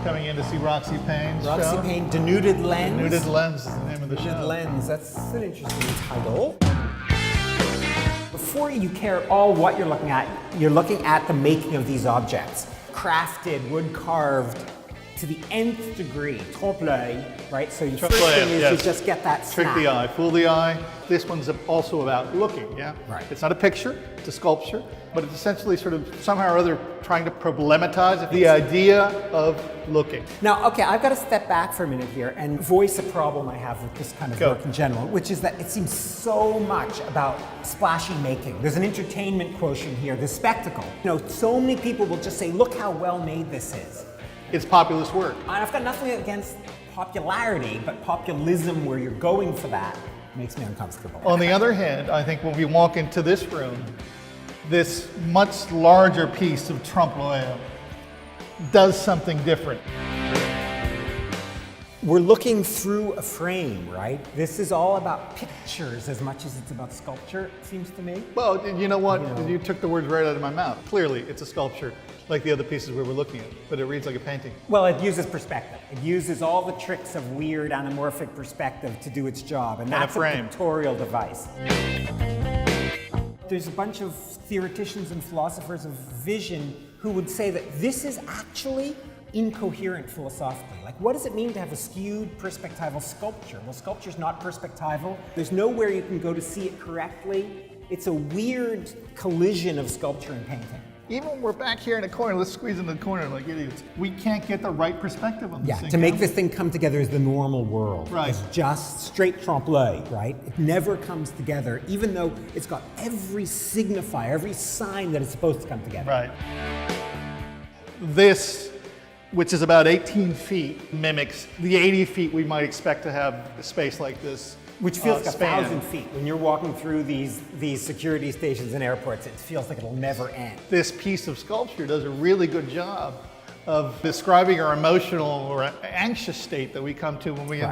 coming in to see Roxy Paine's show. Roxy Paine, Denuded Lens. Denuded Lens is the name of the show. Denuded Lens, that's an interesting title. Before you care at all what you're looking at the making of these objects. Crafted, wood carved, to the nth degree, trompe-l'œil, right? So your first thing is you just get that snap. Trick the eye, fool the eye. This one's also about looking, yeah? Right. It's not a picture, it's a sculpture, but it's essentially sort of somehow or other trying to problematize the idea of looking. Now, okay, I've got to step back for a minute here and voice a problem I have with this kind of work in general, which is that it seems so much about splashy making. There's an entertainment quotient here, the spectacle. You know, so many people will just say, look how well made this is. It's populist work. And I've got nothing against popularity, but populism where you're going for that makes me uncomfortable. On the other hand, I think when we walk into this room, this much larger piece of trompe-l'œil does something different. We're looking through a frame, right? This is all about pictures as much as it's about sculpture, it seems to me. Well, you know what? You took the words right out of my mouth. Clearly, it's a sculpture, like the other pieces we were looking at, but it reads like a painting. Well, it uses perspective. It uses all the tricks of weird anamorphic perspective to do its job, and that's a pictorial device. There's a bunch of theoreticians and philosophers of vision who would say that this is actually incoherent philosophically. Like, what does it mean to have a skewed perspectival sculpture? Well, sculpture's not perspectival. There's nowhere you can go to see it correctly. It's a weird collision of sculpture and painting. Even when we're back here in the corner, let's squeeze in the corner like idiots. We can't get the right perspective on this thing. To make this thing come together as the normal world. Right. It's just straight trompe-l'œil, right? It never comes together, even though it's got every signifier, every sign that it's supposed to come together. Right. This, which is about 18 feet, mimics the 80 feet we might expect to have a space like this. Which feels like 1,000 feet. When you're walking through these security stations and airports, it feels like it'll never end. This piece of sculpture does a really good job of describing our emotional or anxious state that we come to when we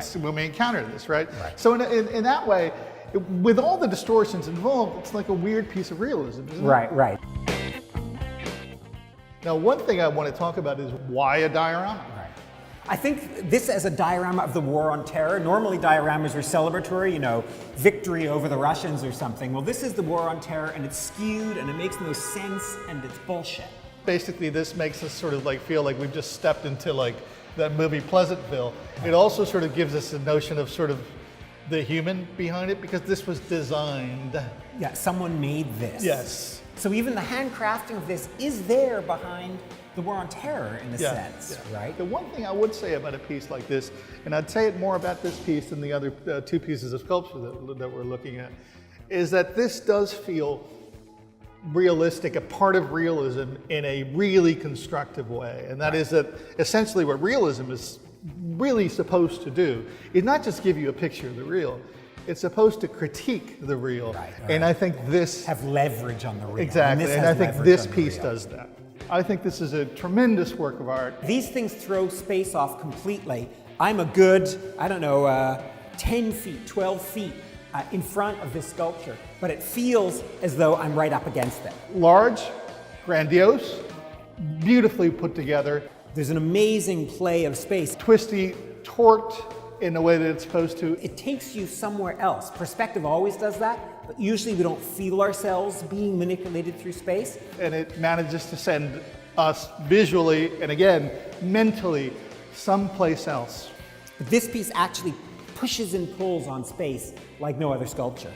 encounter this, right? So in that way, with all the distortions involved, it's like a weird piece of realism, isn't it? Right. Now, one thing I want to talk about is why a diorama? I think this as a diorama of the war on terror. Normally dioramas are celebratory, you know, victory over the Russians or something. Well, this is the war on terror, and it's skewed and it makes no sense and it's bullshit. Basically, this makes us sort of like feel like we've just stepped into like that movie Pleasantville. It also sort of gives us a notion of sort of the human behind it, because this was designed. Yeah, someone made this. Yes. So even the handcrafting of this is there behind the war on terror in a sense, right? The one thing I would say about a piece like this, and I'd say it more about this piece than the other two pieces of sculpture that we're looking at, is that this does feel realistic, a part of realism in a really constructive way. And that is that essentially what realism is really supposed to do is not just give you a picture of the real, it's supposed to critique the real. And I think this... have leverage on the real. Exactly, and I think this piece does that. I think this is a tremendous work of art. These things throw space off completely. I'm a good, 10 feet, 12 feet in front of this sculpture, but it feels as though I'm right up against it. Large, grandiose, beautifully put together. There's an amazing play of space. Twisty, torqued in the way that it's supposed to. It takes you somewhere else. Perspective always does that, but usually we don't feel ourselves being manipulated through space. And it manages to send us visually, and again, mentally, someplace else. But this piece actually pushes and pulls on space like no other sculpture.